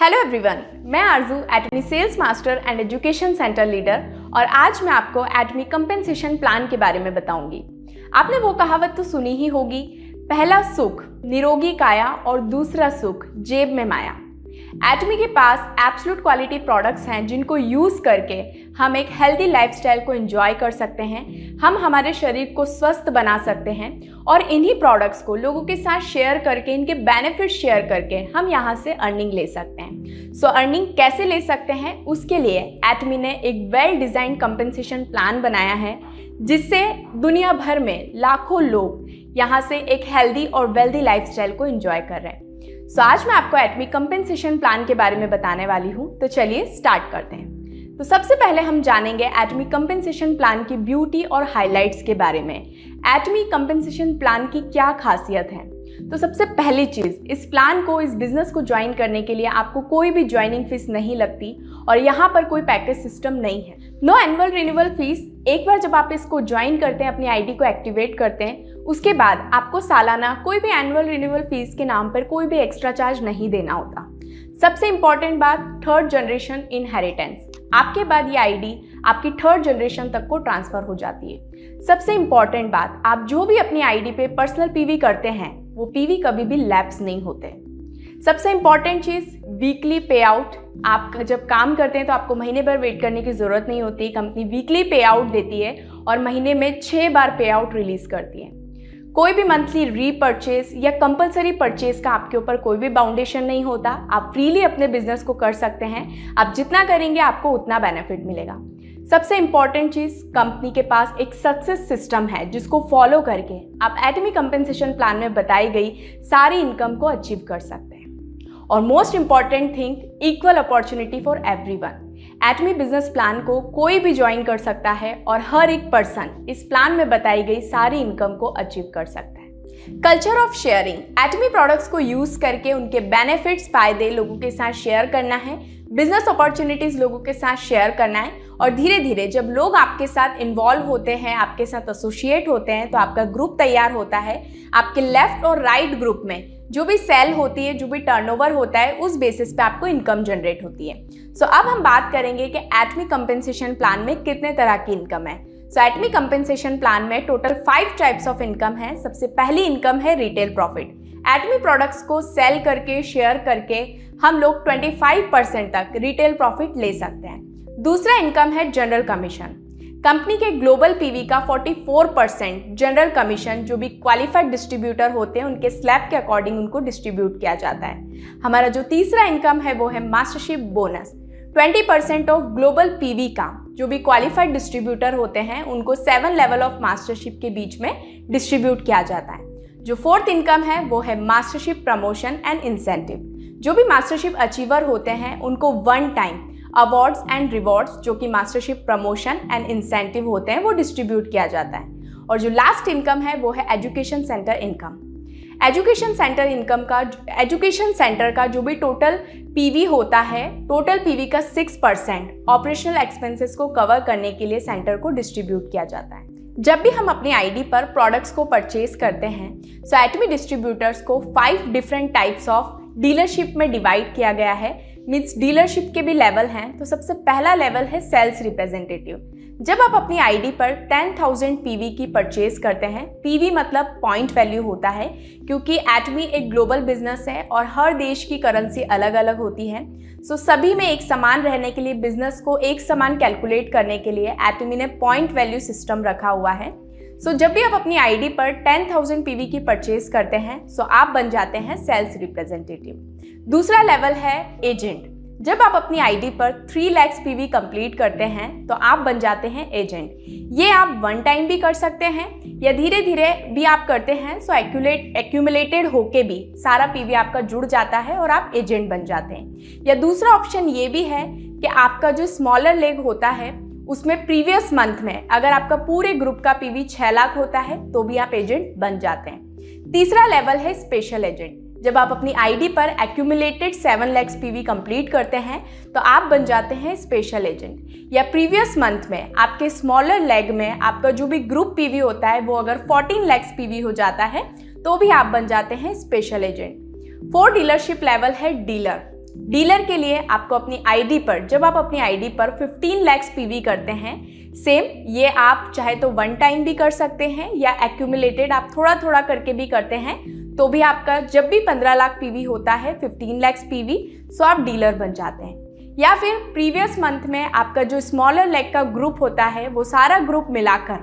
Hello everyone, मैं Aarzoo Atomy sales master and education centre leader और आज मैं आपको एटमी कंपेंसेशन प्लान के बारे में बताऊंगी। आपने वो कहावत तो सुनी ही होगी, पहला सुख निरोगी काया और दूसरा सुख जेब में माया। एटमी के पास एब्सोल्यूट क्वालिटी प्रोडक्ट्स हैं जिनको यूज़ करके हम एक हेल्दी लाइफस्टाइल को एंजॉय कर सकते हैं, हम हमारे शरीर को स्वस्थ बना सकते हैं और इन्हीं प्रोडक्ट्स को लोगों के साथ शेयर करके, इनके बेनिफिट शेयर करके हम यहाँ से अर्निंग ले सकते हैं। सो अर्निंग कैसे ले सकते हैं, उसके लिए एटमी ने एक वेल डिज़ाइंड कंपेंसेशन प्लान बनाया है जिससे दुनिया भर में लाखों लोग यहाँ से एक हेल्दी और वेल्दी लाइफस्टाइल को एंजॉय कर रहे हैं। सो आज मैं आपको एटमी कंपेंसेशन प्लान के बारे में बताने वाली हूँ, तो चलिए स्टार्ट करते हैं। तो सबसे पहले हम जानेंगे एटमी कंपेंसेशन प्लान की ब्यूटी और हाइलाइट्स के बारे में। एटमी कंपेंसेशन प्लान की क्या खासियत है? तो सबसे पहली चीज़, इस प्लान को, इस बिजनेस को ज्वाइन करने के लिए आपको कोई भी ज्वाइनिंग फीस नहीं लगती और यहाँ पर कोई पैकेज सिस्टम नहीं है। No annual renewal fees. एक बार जब आप इसको ज्वाइन करते हैं, अपनी आईडी को एक्टिवेट करते हैं, उसके बाद आपको सालाना कोई भी एनुअल रिन्यूअल फीस के नाम पर कोई भी एक्स्ट्रा चार्ज नहीं देना होता। सबसे इंपॉर्टेंट बात, थर्ड जनरेशन इनहेरिटेंस। आपके बाद ये आईडी आपकी थर्ड जनरेशन तक को ट्रांसफर हो जाती है। सबसे इंपॉर्टेंट बात, आप जो भी अपनी आईडी पे पर्सनल पीवी करते हैं वो पीवी कभी भी लैप्स नहीं होते। सबसे इंपॉर्टेंट चीज़, वीकली पे आउट। आप जब काम करते हैं तो आपको महीने भर वेट करने की ज़रूरत नहीं होती। कंपनी वीकली पे आउट देती है और महीने में 6 बार पे आउट रिलीज़ करती है। कोई भी मंथली रीपर्चेज या कंपलसरी परचेज का आपके ऊपर कोई भी बाउंडेशन नहीं होता। आप फ्रीली अपने बिजनेस को कर सकते हैं। आप जितना करेंगे आपको उतना बेनिफिट मिलेगा। सबसे इंपॉर्टेंट चीज़, कंपनी के पास एक सक्सेस सिस्टम है जिसको फॉलो करके आप एटमी कंपेंसेशन प्लान में बताई गई सारी इनकम को अचीव कर सकते हैं। और most important thing, equal opportunity for everyone. Atomy business plan को कोई भी ज्वाइन कर सकता है और हर एक पर्सन इस प्लान में बताई गई सारी इनकम को अचीव कर सकता है। Culture of sharing. Atomy products को यूज करके उनके बेनिफिट्स, फायदे लोगों के साथ शेयर करना है, बिजनेस अपॉर्चुनिटीज लोगों के साथ शेयर करना है और धीरे धीरे जब लोग आपके साथ इन्वॉल्व होते हैं, आपके साथ एसोसिएट होते हैं, तो आपका ग्रुप तैयार होता है। आपके लेफ्ट और राइट ग्रुप में जो भी सेल होती है, जो भी टर्नओवर होता है, उस बेसिस पे आपको इनकम जनरेट होती है। सो अब हम बात करेंगे कि एटमी कंपेंसेशन प्लान में कितने तरह की इनकम है। सो एटमी कंपेंसेशन प्लान में टोटल 5 टाइप्स ऑफ इनकम है। सबसे पहली इनकम है रिटेल प्रॉफिट। एटमी प्रोडक्ट्स को सेल करके, शेयर करके हम लोग 25% तक रिटेल प्रॉफिट ले सकते हैं। दूसरा इनकम है जनरल कमीशन। कंपनी के ग्लोबल पीवी का 44% जनरल कमीशन जो भी क्वालिफाइड डिस्ट्रीब्यूटर होते हैं उनके स्लैब के अकॉर्डिंग उनको डिस्ट्रीब्यूट किया जाता है। हमारा जो तीसरा इनकम है वो है mastership bonus. 20% of global PV का जो भी क्वालिफाइड डिस्ट्रीब्यूटर होते हैं उनको 7 लेवल ऑफ मास्टरशिप के बीच में डिस्ट्रीब्यूट किया जाता है। जो फोर्थ इनकम है वो है मास्टरशिप प्रमोशन एंड इंसेंटिव। जो भी मास्टरशिप अचीवर होते हैं उनको 1 टाइम अवार्ड्स एंड रिवॉर्ड्स जो कि मास्टरशिप प्रमोशन एंड इंसेंटिव होते हैं वो डिस्ट्रीब्यूट किया जाता है। और जो लास्ट इनकम है वो है education centre income. Education centre income का, एजुकेशन सेंटर का जो भी टोटल पीवी होता है, टोटल पीवी का 6% ऑपरेशनल एक्सपेंसेस को कवर करने के लिए सेंटर को डिस्ट्रीब्यूट किया जाता है। जब भी हम अपनी आईडी पर प्रोडक्ट्स को परचेज करते हैं, सो एटमी डिस्ट्रीब्यूटर्स को 5 डिफरेंट टाइप्स ऑफ डीलरशिप में डिवाइड किया गया है। मीन्स डीलरशिप के भी लेवल हैं। तो सबसे पहला लेवल है सेल्स रिप्रेजेंटेटिव। जब आप अपनी आईडी पर 10,000 पीवी की परचेज करते हैं, पीवी मतलब पॉइंट वैल्यू होता है, क्योंकि एटमी एक ग्लोबल बिजनेस है और हर देश की करेंसी अलग अलग होती है। सो सभी में एक समान रहने के लिए, बिजनेस को एक समान कैलकुलेट करने के लिए एटमी ने पॉइंट वैल्यू सिस्टम रखा हुआ है। सो जब भी आप अपनी आईडी पर 10,000 पीवी की परचेज करते हैं, सो आप बन जाते हैं सेल्स रिप्रेजेंटेटिव। दूसरा लेवल है एजेंट। जब आप अपनी आईडी पर 3 लाख पीवी कंप्लीट करते हैं तो आप बन जाते हैं एजेंट। ये आप 1 टाइम भी कर सकते हैं या धीरे धीरे भी आप करते हैं। सो एक्यूमुलेटेड होके भी सारा पीवी आपका जुड़ जाता है और आप एजेंट बन जाते हैं। या दूसरा ऑप्शन ये भी है कि आपका जो स्मॉलर लेग होता है उसमें प्रीवियस मंथ में अगर आपका पूरे ग्रुप का पीवी 6 लाख होता है तो भी आप एजेंट बन जाते हैं। तीसरा लेवल है स्पेशल एजेंट। जब आप अपनी आईडी पर एक्यूमुलेटेड 7 लाख पीवी कंप्लीट करते हैं तो आप बन जाते हैं स्पेशल एजेंट। या प्रीवियस मंथ में आपके स्मॉलर लेग में आपका जो भी ग्रुप पीवी होता है वो अगर 14 लाख पीवी हो जाता है तो भी आप बन जाते हैं स्पेशल एजेंट। 4 डीलरशिप लेवल है डीलर। डीलर के लिए आपको अपनी आईडी पर, जब आप अपनी आईडी पर 15 लाख पीवी करते हैं, सेम ये आप चाहे तो वन टाइम भी कर सकते हैं या एक्यूमुलेटेड आप थोड़ा थोड़ा करके भी करते हैं, तो भी आपका जब भी 15 लाख पीवी होता है, 15 लाख पीवी, सो आप डीलर बन जाते हैं। या फिर प्रीवियस मंथ में आपका जो स्मॉलर लेग का ग्रुप होता है वो सारा ग्रुप मिलाकर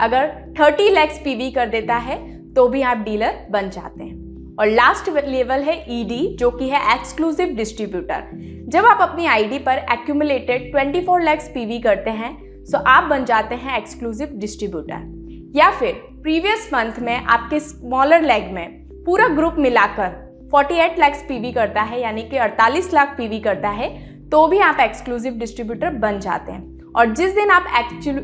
अगर 30 लाख पीवी कर देता है तो भी आप डीलर बन जाते हैं। और लास्ट लेवल है ईडी, जो कि है एक्सक्लूसिव डिस्ट्रीब्यूटर। जब आप अपनी आईडी पर एक्यूमुलेटेड 24 लाख पीवी करते हैं सो आप बन जाते हैं एक्सक्लूसिव डिस्ट्रीब्यूटर। या फिर प्रीवियस मंथ में आपके स्मॉलर लेग में पूरा ग्रुप मिलाकर 48 लाख पीवी करता है, यानी कि 48 लाख पीवी करता है, तो भी आप एक्सक्लूसिव डिस्ट्रीब्यूटर बन जाते हैं। और जिस दिन आप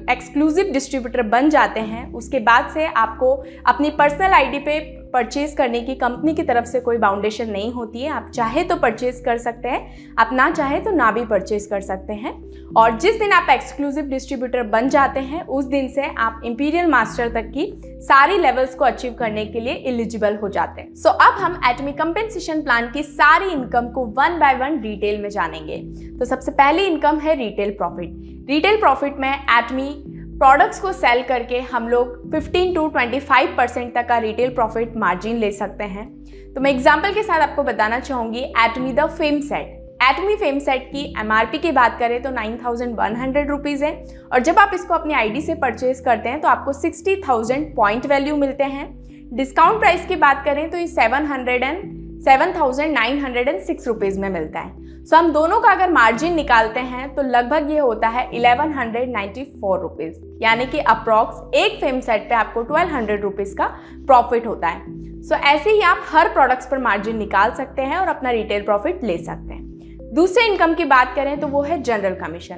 एक्सक्लूसिव डिस्ट्रीब्यूटर बन जाते हैं उसके बाद से आपको अपनी पर्सनल आईडी पे परचेज करने की कंपनी की तरफ से कोई बाउंडेशन नहीं होती है। आप चाहे तो परचेज कर सकते हैं, आप ना चाहे तो ना भी परचेज कर सकते हैं। और जिस दिन आप एक्सक्लूसिव डिस्ट्रीब्यूटर बन जाते हैं उस दिन से आप इंपीरियल मास्टर तक की सारी लेवल्स को अचीव करने के लिए एलिजिबल हो जाते हैं। सो अब हम एटमी कंपेंसेशन प्लान की सारी इनकम को वन बाय वन डिटेल में जानेंगे। तो सबसे पहली इनकम है रिटेल प्रॉफिट। रिटेल प्रॉफिट में एटमी प्रोडक्ट्स को सेल करके हम लोग 15 to 25% तक का रिटेल प्रॉफिट मार्जिन ले सकते हैं। तो मैं एग्जांपल के साथ आपको बताना चाहूँगी Atomy the fame set. Atomy fame set की एमआरपी की बात करें तो 9100 रुपीज़ है, और जब आप इसको अपनी आईडी से परचेज करते हैं तो आपको 60,000 पॉइंट वैल्यू मिलते हैं। डिस्काउंट प्राइस की बात करें तो ये 7,906 रुपीज़ में मिलता है। सो हम दोनों का अगर मार्जिन निकालते हैं तो लगभग ये होता है 1194 रुपीज़, यानी कि अप्रॉक्स एक फेम सेट पे आपको 1200 रुपीज़ का प्रॉफिट होता है। सो ऐसे ही आप हर प्रोडक्ट्स पर मार्जिन निकाल सकते हैं और अपना रिटेल प्रॉफिट ले सकते हैं। दूसरे इनकम की बात करें तो वो है जनरल कमीशन।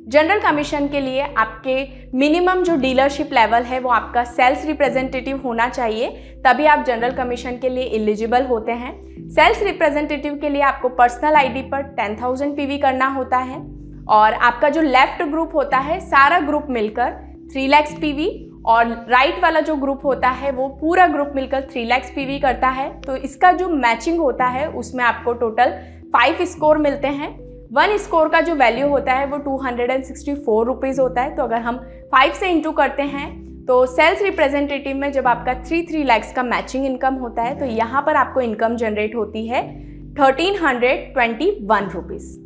जनरल कमीशन के लिए आपके मिनिमम जो डीलरशिप लेवल है वो आपका सेल्स रिप्रेजेंटेटिव होना चाहिए, तभी आप जनरल कमीशन के लिए एलिजिबल होते हैं। सेल्स रिप्रेजेंटेटिव के लिए आपको पर्सनल आईडी पर 10,000 पीवी करना होता है, और आपका जो लेफ्ट ग्रुप होता है सारा ग्रुप मिलकर 3 लाख पीवी, और राइट वाला जो ग्रुप होता है वो पूरा ग्रुप मिलकर 3 लाख पीवी करता है। तो इसका जो मैचिंग होता है उसमें आपको टोटल 5 स्कोर मिलते हैं। 1 स्कोर का जो वैल्यू होता है वो 264 रुपीज़ होता है। तो अगर हम 5 से इंटू करते हैं तो सेल्स रिप्रेजेंटेटिव में जब आपका 3 लाख का मैचिंग इनकम होता है तो यहाँ पर आपको इनकम जनरेट होती है 1321 रुपीज़।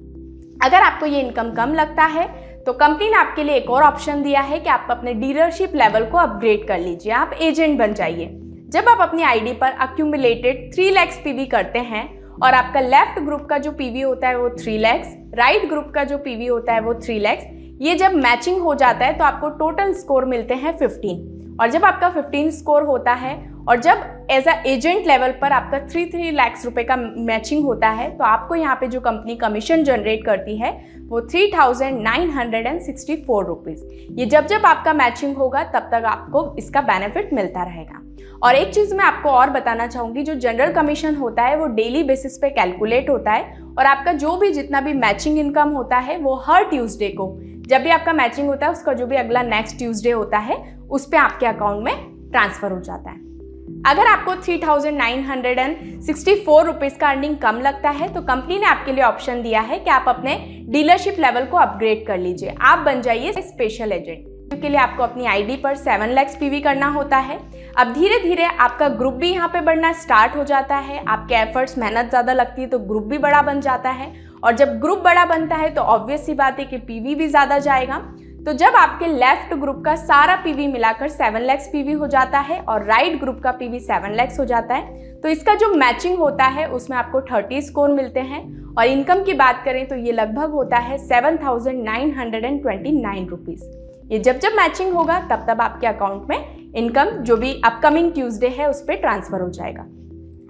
अगर आपको ये इनकम कम लगता है तो कंपनी ने आपके लिए एक और ऑप्शन दिया है कि आप अपने डीलरशिप लेवल को अपग्रेड कर लीजिए, आप एजेंट बन जाइए। जब आप अपनी आईडी पर अक्यूमुलेटेड 3 लाख पीवी करते हैं और आपका लेफ्ट ग्रुप का जो पीवी होता है वो 3 लाख, राइट ग्रुप का जो पीवी होता है वो 3 लाख, ये जब मैचिंग हो जाता है तो आपको टोटल स्कोर मिलते हैं 15। और जब आपका 15 स्कोर होता है और जब एज अ एजेंट लेवल पर आपका 3 लाख रुपए का मैचिंग होता है तो आपको यहाँ पे जो कंपनी कमीशन जनरेट करती है वो 3,964 रुपीज़। ये जब जब आपका मैचिंग होगा तब तक आपको इसका बेनिफिट मिलता रहेगा। और एक चीज़ मैं आपको और बताना चाहूँगी, जो जनरल कमीशन होता है वो डेली बेसिस पे कैलकुलेट होता है, और आपका जो भी जितना भी मैचिंग इनकम होता है वो हर ट्यूसडे को, जब भी आपका मैचिंग होता है उसका जो भी अगला नेक्स्ट ट्यूसडे होता है उस पर आपके अकाउंट में ट्रांसफ़र हो जाता है। अगर आपको 3,964 रुपीज़ का अर्निंग कम लगता है तो कंपनी ने आपके लिए ऑप्शन दिया है कि आप अपने डीलरशिप लेवल को अपग्रेड कर लीजिए, आप बन जाइए स्पेशल एजेंट। के लिए आपको अपनी आईडी पर 7 लाख पीवी करना होता है। अब धीरे धीरे आपका ग्रुप भी यहाँ पे बढ़ना स्टार्ट हो जाता है, आपके एफर्ट्स मेहनत ज़्यादा लगती है तो ग्रुप भी बड़ा बन जाता है, और जब ग्रुप बड़ा बनता है तो ऑब्वियस सी बात है कि पीवी भी ज़्यादा जाएगा। तो जब आपके लेफ्ट ग्रुप का सारा पीवी मिलाकर 7 लाख पीवी हो जाता है और राइट ग्रुप का पीवी 7 लाख हो जाता है तो इसका जो मैचिंग होता है उसमें आपको 30 स्कोर मिलते हैं। और इनकम की बात करें तो ये लगभग होता है 7,929 रुपीज़। ये जब जब मैचिंग होगा तब तब आपके अकाउंट में इनकम जो भी अपकमिंग ट्यूसडे है उस पर ट्रांसफ़र हो जाएगा।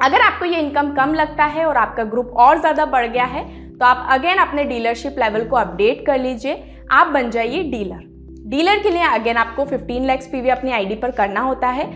अगर आपको ये इनकम कम लगता है और आपका ग्रुप और ज़्यादा बढ़ गया है तो आप अगेन अपने डीलरशिप लेवल को अपडेट कर लीजिए, आप बन जाइए डीलर। डीलर के लिए अगेन आपको 15 लाख पीवी अपनी आईडी पर करना होता है,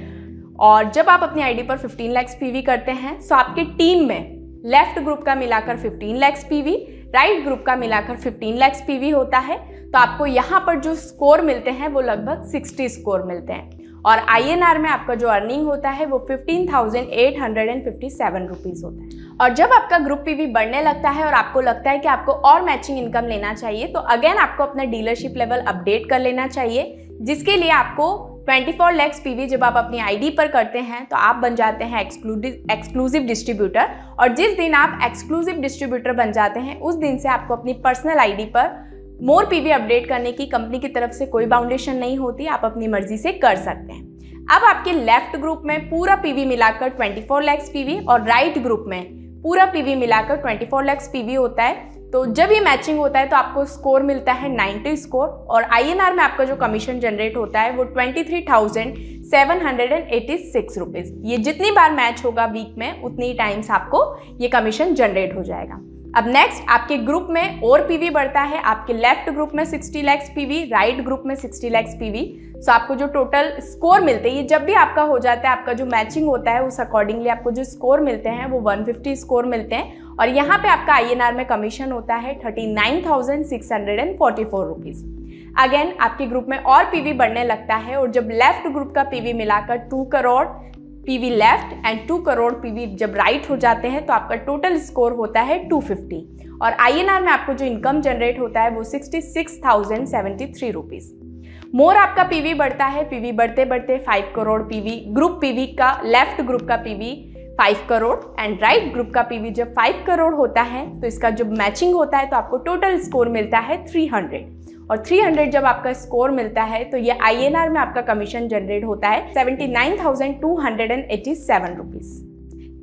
और जब आप अपनी आईडी पर 15 लाख पीवी करते हैं तो आपकी टीम में लेफ्ट ग्रुप का मिलाकर 15 लाख पीवी, राइट ग्रुप का मिलाकर 15 लाख पीवी होता है। तो आपको यहाँ पर जो स्कोर मिलते हैं वो लगभग 60 स्कोर मिलते हैं। और INR में आपका जो अर्निंग होता है वो 15,857 रुपीज़ होता है। और जब आपका ग्रुप पीवी बढ़ने लगता है और आपको लगता है कि आपको और मैचिंग इनकम लेना चाहिए तो अगेन आपको अपना डीलरशिप लेवल अपडेट कर लेना चाहिए, जिसके लिए आपको 24 lakhs PV जब आप अपनी ID पर करते हैं तो आप बन जाते हैं एक्सक्लूसिव डिस्ट्रीब्यूटर। और जिस दिन आप एक्सक्लूसिव डिस्ट्रीब्यूटर बन जाते हैं उस दिन से आपको अपनी पर्सनल ID पर मोर PV अपडेट करने की कंपनी की तरफ से कोई बाउंडेशन नहीं होती, आप अपनी मर्जी से कर सकते हैं। अब आपके लेफ्ट ग्रुप में पूरा PV मिलाकर 24 lakhs PV और राइट ग्रुप में पूरा PV मिलाकर 24 lakhs PV होता है। तो जब ये मैचिंग होता है तो आपको स्कोर मिलता है 90 स्कोर और INR में आपका जो कमीशन जनरेट होता है वो 23,786 रुपीज़। ये जितनी बार मैच होगा वीक में उतनी टाइम्स आपको ये कमीशन जनरेट हो जाएगा। अब नेक्स्ट आपके ग्रुप में और PV बढ़ता है। आपके लेफ्ट ग्रुप में 60 lakhs PV, राइट ग्रुप में 60 lakhs PV। सो आपको जो टोटल स्कोर मिलते हैं ये जब भी आपका हो जाता है, आपका जो मैचिंग होता है उस अकॉर्डिंगली आपको जो स्कोर मिलते हैं वो 150 स्कोर मिलते हैं। और यहाँ पे आपका INR में कमीशन होता है 39,644 रुपीज़। अगेन आपके ग्रुप में और PV बढ़ने लगता है और जब लेफ्ट ग्रुप का PV मिलाकर 2 crore PV left and 2 crore PV जब राइट हो जाते हैं तो आपका टोटल स्कोर होता है 250 और INR में आपको जो इनकम जनरेट होता है वो 66,073 रुपीज़। मोर आपका PV बढ़ता है, PV बढ़ते बढ़ते 5 करोड़ PV, ग्रुप PV का लेफ्ट ग्रुप का PV 5 crore and right group का PV जब 5 करोड़ होता है तो इसका जब मैचिंग होता है तो आपको टोटल स्कोर मिलता है 300 और 300 जब आपका स्कोर मिलता है तो ये INR में आपका कमीशन जनरेट होता है 79,287 रुपीज़।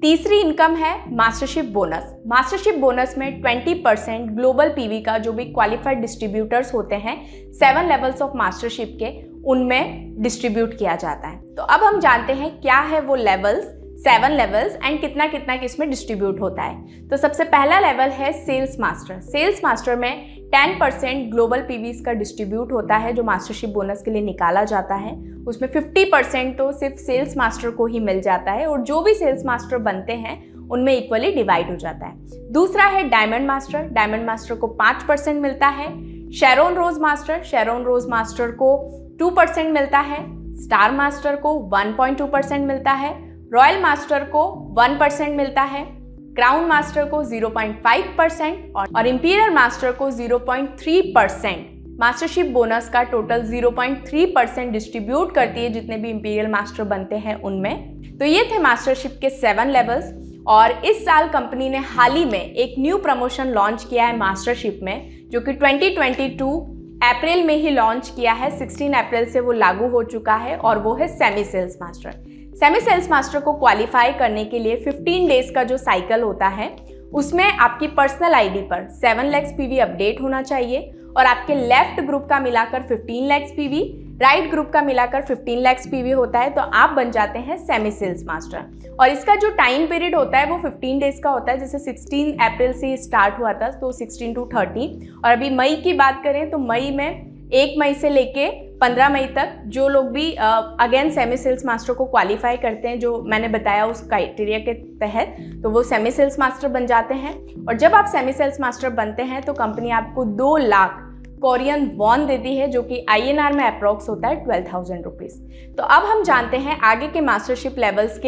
तीसरी इनकम है मास्टरशिप बोनस। मास्टरशिप बोनस में 20% ग्लोबल PV का जो भी क्वालिफाइड डिस्ट्रीब्यूटर्स होते हैं 7 लेवल्स ऑफ मास्टरशिप के उनमें डिस्ट्रीब्यूट किया जाता है। तो अब हम जानते हैं क्या है वो लेवल्स, 7 लेवल्स एंड कितना कितना किसमें डिस्ट्रीब्यूट होता है। तो सबसे पहला लेवल है सेल्स मास्टर। सेल्स मास्टर में 10% ग्लोबल PVs का डिस्ट्रीब्यूट होता है जो मास्टरशिप बोनस के लिए निकाला जाता है। उसमें 50% तो सिर्फ सेल्स मास्टर को ही मिल जाता है और जो भी सेल्स मास्टर बनते हैं उनमें इक्वली डिवाइड हो जाता है। दूसरा है डायमंड मास्टर। डायमंड मास्टर को 5% मिलता है। शेरोन रोज मास्टर, शेरोन रोज मास्टर को 2% मिलता है। स्टार मास्टर को 1.2% मिलता है। रॉयल मास्टर को 1% मिलता है। क्राउन मास्टर को 0.5% और इंपीरियल मास्टर को 0.3%। मास्टरशिप बोनस का टोटल 0.3% डिस्ट्रीब्यूट करती है जितने भी इंपीरियल मास्टर बनते हैं उनमें। तो ये थे मास्टरशिप के 7 लेवल्स। और इस साल कंपनी ने हाल ही में एक न्यू प्रमोशन लॉन्च किया है मास्टरशिप में, जो कि 2022 अप्रैल में ही लॉन्च किया है। 16 अप्रैल से वो लागू हो चुका है और वो है semi sales master. Semi sales master को क्वालिफाई करने के लिए 15 डेज का जो साइकिल होता है उसमें आपकी पर्सनल ID पर 7 lakhs PV अपडेट होना चाहिए और आपके लेफ्ट ग्रुप का मिलाकर 15 lakhs PV, राइट ग्रुप का मिलाकर 15 lakhs PV होता है तो आप बन जाते हैं सेमी सेल्स मास्टर। और इसका जो टाइम पीरियड होता है वो 15 डेज का होता है। जैसे 16 अप्रैल से स्टार्ट हुआ था तो 16 to 30 और अभी मई की बात करें तो मई में 1 मई से लेके 15 मई तक जो लोग भी अगेन सेमी सेल्स मास्टर को क्वालिफाई करते हैं, जो मैंने बताया उस क्राइटेरिया के तहत, तो वो सेमी सेल्स मास्टर बन जाते हैं। और जब आप सेमी सेल्स मास्टर बनते हैं तो कंपनी आपको 2 लाख कोरियन वॉन देती है जो कि INR में अप्रॉक्स होता है 12,000 रुपीज़। तो अब हम जानते हैं आगे के मास्टरशिप लेवल्स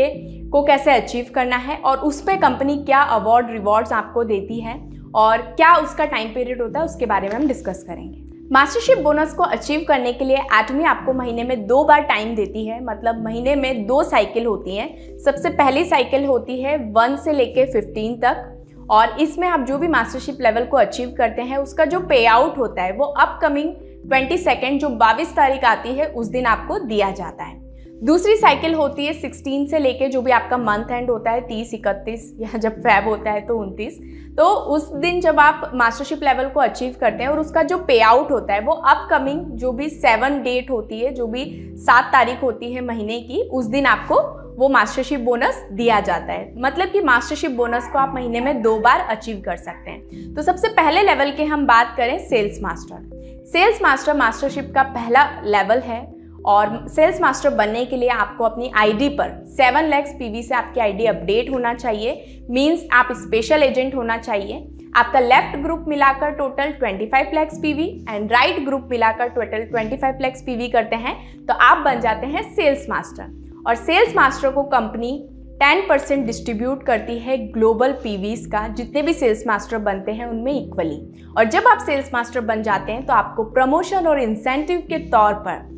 को कैसे अचीव करना है और उस पर कंपनी क्या अवार्ड रिवॉर्ड्स आपको देती है और क्या उसका टाइम पीरियड होता है उसके बारे में हम डिस्कस करेंगे। मास्टरशिप बोनस को अचीव करने के लिए एटमी आपको महीने में 2 बार टाइम देती है, मतलब महीने में 2 साइकिल होती हैं। सबसे पहली साइकिल होती है 1 से लेके 15 तक और इसमें आप जो भी मास्टरशिप लेवल को अचीव करते हैं उसका जो पे आउट होता है वो अपकमिंग 22 जो 22 तारीख आती है उस दिन आपको दिया जाता है। दूसरी साइकिल होती है 16 से लेके जो भी आपका मंथ एंड होता है 30, 31 या जब फेब होता है तो 29, तो उस दिन जब आप मास्टरशिप लेवल को अचीव करते हैं और उसका जो पे आउट होता है वो अपकमिंग जो भी 7 डेट होती है, जो भी 7 तारीख होती है महीने की, उस दिन आपको वो मास्टरशिप बोनस दिया जाता है। मतलब कि मास्टरशिप बोनस को आप महीने में 2 बार अचीव कर सकते हैं। तो सबसे पहले लेवल के हम बात करें sales master. Sales master mastership का पहला लेवल है और सेल्स मास्टर बनने के लिए आपको अपनी आईडी पर 7 लाख पीवी से आपकी आईडी अपडेट होना चाहिए, मींस आप स्पेशल एजेंट होना चाहिए। आपका लेफ्ट ग्रुप मिलाकर total 25 lakh PV and right group मिलाकर टोटल 25 लाख पीवी करते हैं तो आप बन जाते हैं सेल्स मास्टर। और सेल्स मास्टर को कंपनी 10% डिस्ट्रीब्यूट करती है ग्लोबल पीवीज का, जितने भी सेल्स मास्टर बनते हैं उनमें इक्वली। और जब आप सेल्स मास्टर बन जाते हैं तो आपको प्रमोशन और इंसेंटिव के तौर पर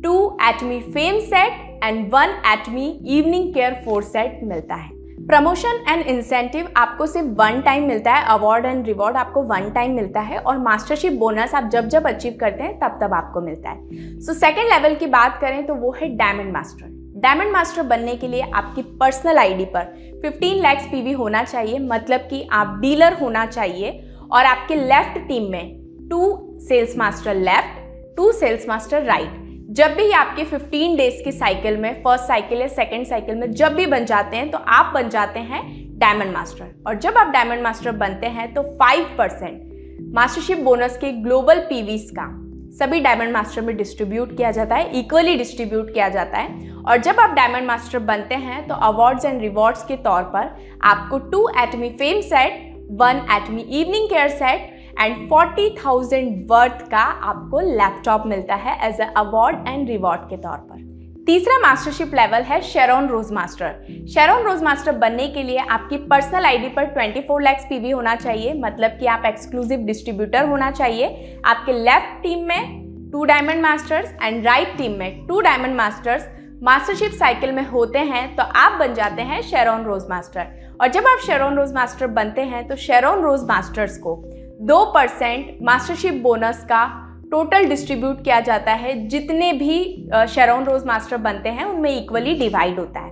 2 Atomy fame set and 1 Atomy evening care 4 set मिलता है। प्रमोशन एंड इंसेंटिव आपको सिर्फ 1 टाइम मिलता है, अवार्ड एंड रिवॉर्ड आपको 1 टाइम मिलता है, और मास्टरशिप बोनस आप जब जब अचीव करते हैं तब तब आपको मिलता है। सो सेकेंड लेवल की बात करें तो वो है डायमंड मास्टर। डायमंड मास्टर बनने के लिए आपकी पर्सनल आईडी पर 15 लाख पीवी होना चाहिए, मतलब कि आप डीलर होना चाहिए, और आपके लेफ्ट टीम में 2 sales master left, 2 sales master right. जब भी आपके 15 डेज की साइकिल में, फर्स्ट साइकिल या सेकेंड साइकिल में जब भी बन जाते हैं तो आप बन जाते हैं डायमंड मास्टर। और जब आप डायमंड मास्टर बनते हैं तो 5% मास्टरशिप बोनस के ग्लोबल पीवीज का सभी डायमंड मास्टर में डिस्ट्रीब्यूट किया जाता है, इक्वली डिस्ट्रीब्यूट किया जाता है। और जब आप डायमंड मास्टर बनते हैं तो अवार्ड्स एंड रिवॉर्ड्स के तौर पर आपको 2 Atomy fame set, 1 Atomy evening care set and 40,000 worth का आपको लैपटॉप मिलता है as a award and reward के तौर पर। तीसरा मास्टरशिप लेवल है शेरॉन रोज मास्टर। शेरॉन रोज मास्टर बनने के लिए आपकी पर्सनल आईडी पर 24 लाख पीवी होना चाहिए, मतलब कि आप एक्सक्लूसिव डिस्ट्रीब्यूटर होना चाहिए। आपके लेफ्ट टीम में 2 diamond masters and right team में 2 डायमंड मास्टर्स मास्टरशिप साइकिल में होते हैं तो आप बन जाते हैं शेरॉन रोज मास्टर। और जब आप शेरॉन रोज मास्टर बनते हैं तो शेरॉन रोज मास्टर्स को 2% मास्टरशिप बोनस का टोटल डिस्ट्रीब्यूट किया जाता है, जितने भी शेरॉन रोज मास्टर बनते हैं उनमें इक्वली डिवाइड होता है।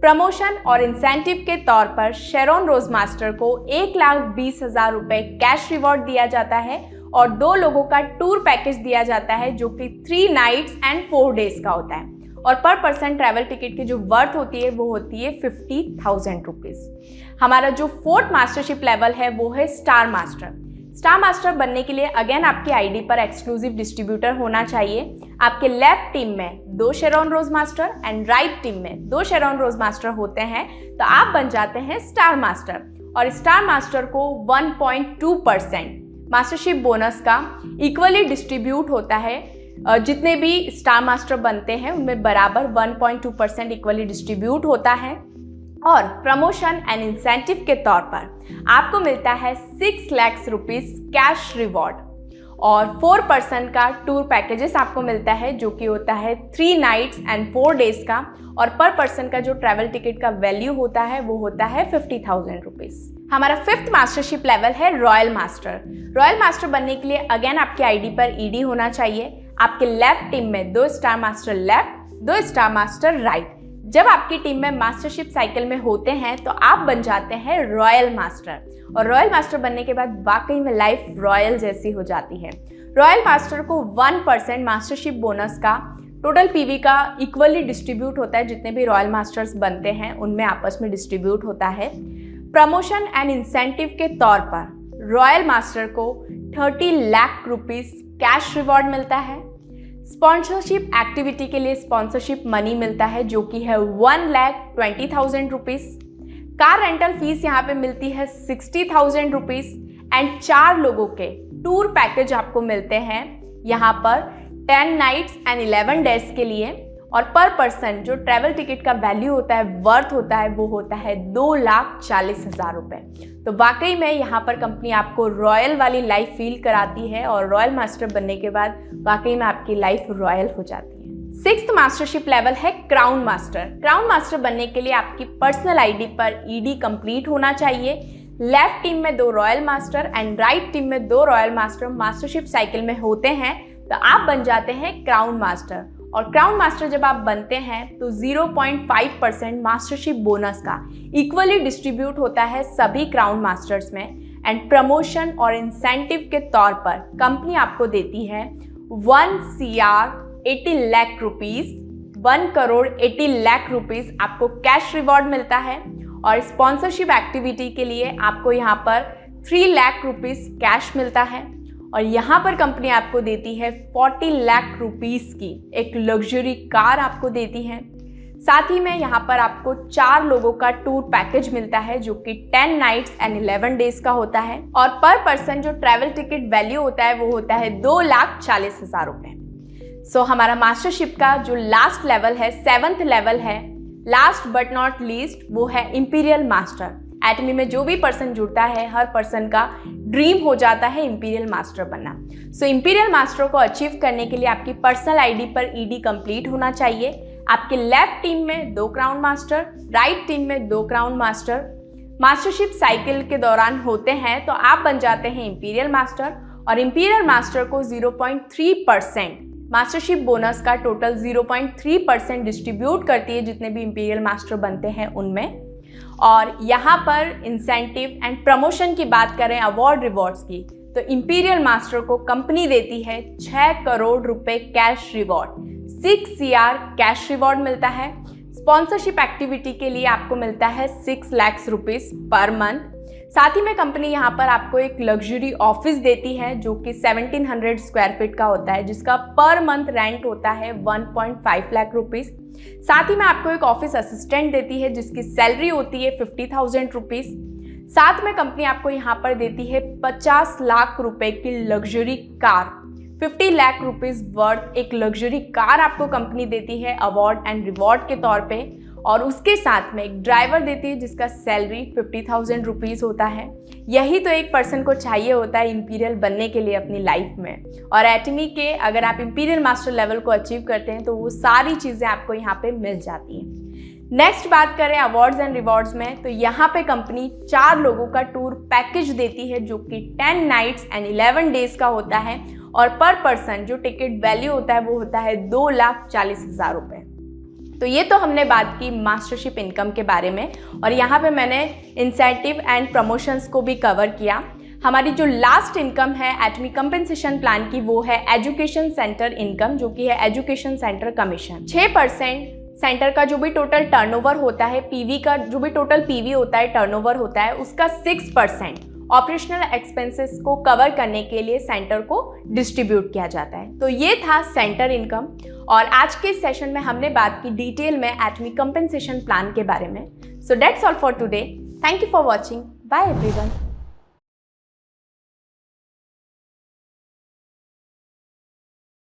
प्रमोशन और इंसेंटिव के तौर पर शेरॉन रोज मास्टर को 1,20,000 रुपये कैश रिवॉर्ड दिया जाता है और 2 लोगों का टूर पैकेज दिया जाता है जो कि 3 नाइट्स एंड 4 डेज का होता है। और पर पर्सन ट्रैवल टिकट की जो वर्थ होती है वो होती है 50,000 रुपीज़। हमारा जो 4th मास्टरशिप लेवल है वो है स्टार मास्टर। स्टार मास्टर बनने के लिए अगेन आपकी आईडी पर एक्सक्लूसिव डिस्ट्रीब्यूटर होना चाहिए। आपके लेफ्ट टीम में 2 Sharon Rose master and right team में 2 शेरॉन रोज मास्टर होते हैं तो आप बन जाते हैं स्टार मास्टर। और स्टार मास्टर को 1.2% मास्टरशिप बोनस का इक्वली डिस्ट्रीब्यूट होता है, जितने भी स्टार मास्टर बनते हैं उनमें बराबर 1.2% इक्वली डिस्ट्रीब्यूट होता है। और प्रमोशन एंड इंसेंटिव के तौर पर आपको मिलता है 6 लाख रुपीज़ कैश रिवॉर्ड और 4% का टूर पैकेजेस आपको मिलता है जो कि होता है 3 नाइट्स एंड 4 डेज का। और पर पर्सन का जो ट्रैवल टिकट का वैल्यू होता है वो होता है 50,000 रुपीज़। हमारा 5th मास्टरशिप लेवल है रॉयल मास्टर। रॉयल मास्टर बनने के लिए अगेन आपकी आईडी पर ईडी होना चाहिए। आपके लेफ्ट टीम में 2 star master left, 2 star master right. जब आपकी टीम में मास्टरशिप साइकिल में होते हैं तो आप बन जाते हैं रॉयल मास्टर। और रॉयल मास्टर बनने के बाद वाकई में लाइफ रॉयल जैसी हो जाती है। रॉयल मास्टर को 1% मास्टरशिप बोनस का टोटल पीवी का इक्वली डिस्ट्रीब्यूट होता है, जितने भी रॉयल मास्टर्स बनते हैं उनमें आपस में डिस्ट्रीब्यूट होता है। प्रमोशन एंड इंसेंटिव के तौर पर रॉयल मास्टर को 30 लाख रुपीज़ कैश रिवॉर्ड मिलता है। स्पॉन्सरशिप एक्टिविटी के लिए स्पॉन्सरशिप मनी मिलता है जो कि है 1,20,000 रुपीज़। कार रेंटल फीस यहाँ पे मिलती है 60,000 रुपीज़ एंड 4 लोगों के टूर पैकेज आपको मिलते हैं यहाँ पर 10 नाइट्स एंड 11 डेज के लिए। और पर पर्सन जो ट्रैवल टिकट का वैल्यू होता है, वर्थ होता है, वो होता है 2,40,000 रुपये। तो वाकई में यहाँ पर कंपनी आपको रॉयल वाली लाइफ फील कराती है और रॉयल मास्टर बनने के बाद वाकई में आपकी लाइफ रॉयल हो जाती है। 6th मास्टरशिप लेवल है क्राउन मास्टर। क्राउन मास्टर बनने के लिए आपकी पर्सनल आईडी पर ईडी कंप्लीट होना चाहिए। लेफ्ट टीम में 2 royal master and right team में 2 रॉयल मास्टर मास्टरशिप साइकिल में होते हैं तो आप बन जाते हैं क्राउन मास्टर। और क्राउन मास्टर जब आप बनते हैं तो 0.5% मास्टरशिप बोनस का इक्वली डिस्ट्रीब्यूट होता है सभी क्राउन मास्टर्स में। एंड प्रमोशन और इंसेंटिव के तौर पर कंपनी आपको देती है 1,80 लाख रुपीज़, 1,80 लाख रुपीज़ आपको कैश रिवॉर्ड मिलता है। और स्पॉन्सरशिप एक्टिविटी के लिए आपको यहाँ पर 3 लाख रुपीज़ कैश मिलता है। और यहाँ पर कंपनी आपको देती है 40 लाख रुपीस की एक लग्जरी कार आपको देती है। साथ ही में यहाँ पर आपको 4 लोगों का टूर पैकेज मिलता है जो कि 10 नाइट्स एंड 11 डेज का होता है और पर पर्सन जो ट्रैवल टिकट वैल्यू होता है वो होता है 2,40,000 रुपए। सो हमारा मास्टरशिप का जो लास्ट लेवल है, 7th लेवल है, लास्ट बट नॉट लीस्ट, वो है इंपीरियल मास्टर। एटमी में जो भी पर्सन जुड़ता है हर पर्सन का ड्रीम हो जाता है इंपीरियल मास्टर बनना। सो इंपीरियल मास्टर को अचीव करने के लिए आपकी पर्सनल आईडी पर ईडी कंप्लीट होना चाहिए। आपके लेफ्ट टीम में 2 क्राउन मास्टर, राइट टीम में 2 क्राउन मास्टर मास्टरशिप साइकिल के दौरान होते हैं तो आप बन जाते हैं इंपीरियल मास्टर। और इंपीरियल मास्टर को 0.3% मास्टरशिप बोनस का टोटल 0.3% डिस्ट्रीब्यूट करती है जितने भी इंपीरियल मास्टर बनते हैं उनमें। और यहाँ पर इंसेंटिव एंड प्रमोशन की बात करें, अवार्ड रिवॉर्ड्स की, तो इंपीरियल मास्टर को कंपनी देती है 6 करोड़ रुपए cash reward, 6 CR cash reward मिलता है। स्पॉन्सरशिप एक्टिविटी के लिए आपको मिलता है 6 लाख रुपीस पर मंथ। साथ ही में कंपनी यहाँ पर आपको एक लग्जरी ऑफिस देती है जो कि 1700 स्क्वायर फीट का होता है जिसका पर मंथ रेंट होता है 1.5 लाख रुपीस। साथ ही में आपको एक ऑफिस असिस्टेंट देती है जिसकी सैलरी होती है 50,000 रुपीस। साथ में कंपनी आपको यहाँ पर देती है 50 लाख रुपए की luxury car, 50 lakh rupees worth एक लग्जरी कार आपको कंपनी देती है अवार्ड एंड रिवॉर्ड के तौर पे। और उसके साथ में एक ड्राइवर देती है जिसका सैलरी 50,000 रुपीज़ होता है। यही तो एक पर्सन को चाहिए होता है इंपीरियल बनने के लिए अपनी लाइफ में। और एटमी के अगर आप इंपीरियल मास्टर लेवल को अचीव करते हैं तो वो सारी चीज़ें आपको यहाँ पे मिल जाती हैं। नेक्स्ट बात करें अवार्ड्स एंड रिवॉर्ड्स में, तो यहाँ पे कंपनी 4 लोगों का टूर पैकेज देती है जो कि 10 नाइट्स एंड 11 डेज का होता है और पर पर्सन जो टिकट वैल्यू होता है वो होता है 2,40,000 रुपये। तो ये तो हमने बात की मास्टरशिप इनकम के बारे में और यहाँ पे मैंने इंसेंटिव एंड प्रमोशंस को भी कवर किया। हमारी जो लास्ट इनकम है एटमी कंपेंसेशन प्लान की वो है एजुकेशन सेंटर इनकम जो कि है एजुकेशन सेंटर कमीशन। 6% सेंटर का जो भी टोटल टर्नओवर होता है, पीवी का जो भी टोटल पीवी होता है, टर्नओवर होता है, उसका 6% ऑपरेशनल एक्सपेंसेस को कवर करने के लिए सेंटर को डिस्ट्रीब्यूट किया जाता है। तो ये था सेंटर इनकम और आज के सेशन में हमने बात की डिटेल में एटमी कंपेंसेशन प्लान के बारे में। So that's all for today. Thank you for watching. Bye everyone.